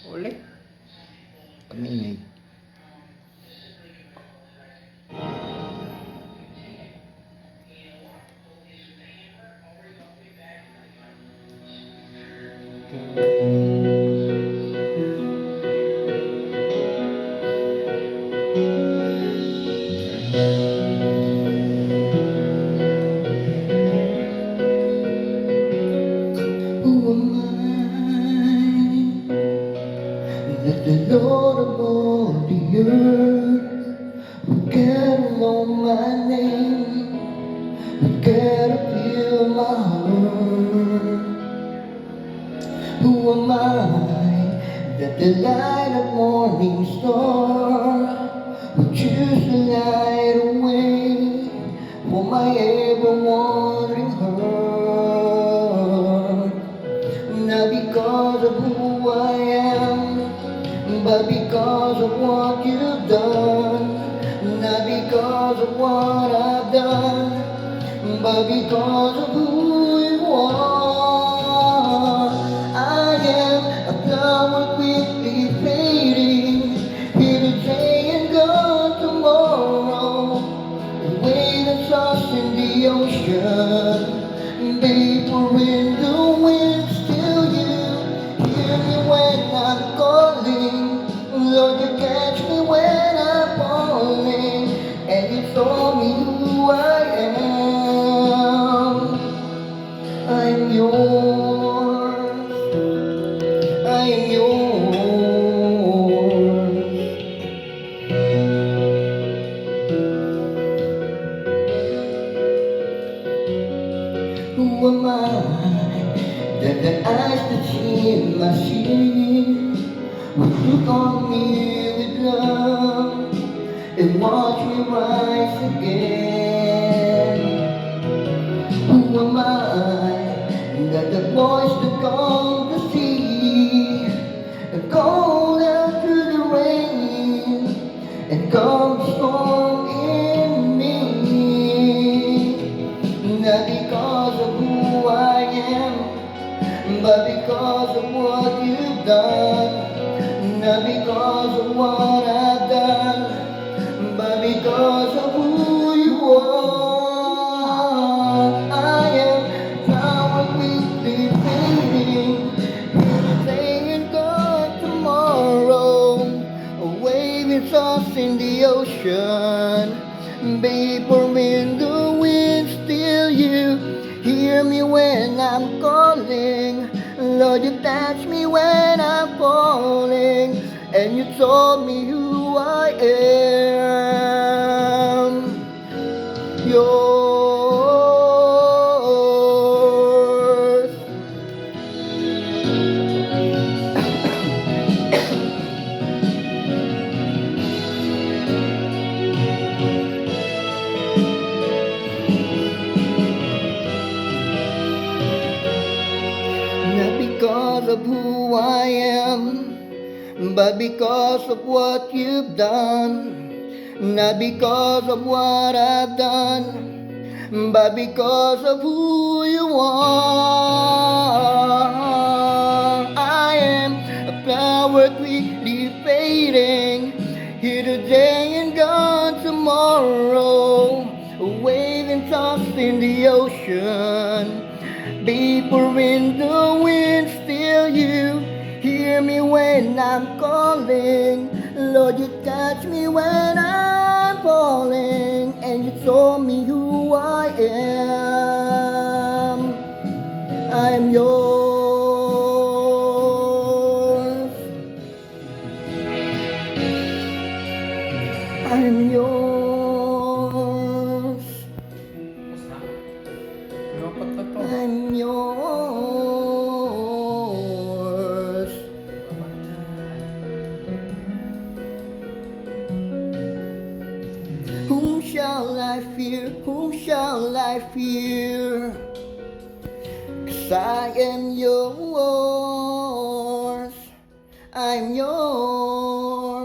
Ulit. Kamingay. Who am I that the Lord of all the earth would care to know my name, would care to feel my heart? Who am I that the light of morning star would choose to light a way for my ever wandering heart? Not because of who I am, but because of what you've done. Not because of what I've done, but because of who you are. I am a flower quickly fading, here today and gone tomorrow. The way that's lost in the ocean, vapor in the wind, still you hear me when I'm calling. Lord, you catch me when I'm falling, and you show me who I am. I'm yours, I am yours. Who am I that the eyes that see my sin would look on me with love and watch me rise again? Who am I that the voice that calmed the sea and called out through the rain and calmed the storm in me? Not because of who I am, but because of what you've done. Not because of what I've done, but because of who you are. I am flower quickly fading, here today and gone tomorrow. A wave is tossed in the ocean, vapor in the wind, still you hear me when I'm calling. Lord, you touch me when I'm falling, and you told me who I am. Yours. Not because of who I am, but because of what you've done. Not because of what I've done, but because of who you are. I am a flower quickly fading, here today and gone tomorrow. A wave and tossed in the ocean, vapor in the wind, still you hear me when I'm calling. Lord, you catch me when I'm falling, and you told me who I am. I'm yours. I'm yours. Dapat na to. I'm yours. Whom shall I fear? Whom shall I fear? 'Cause I am yours. I'm yours.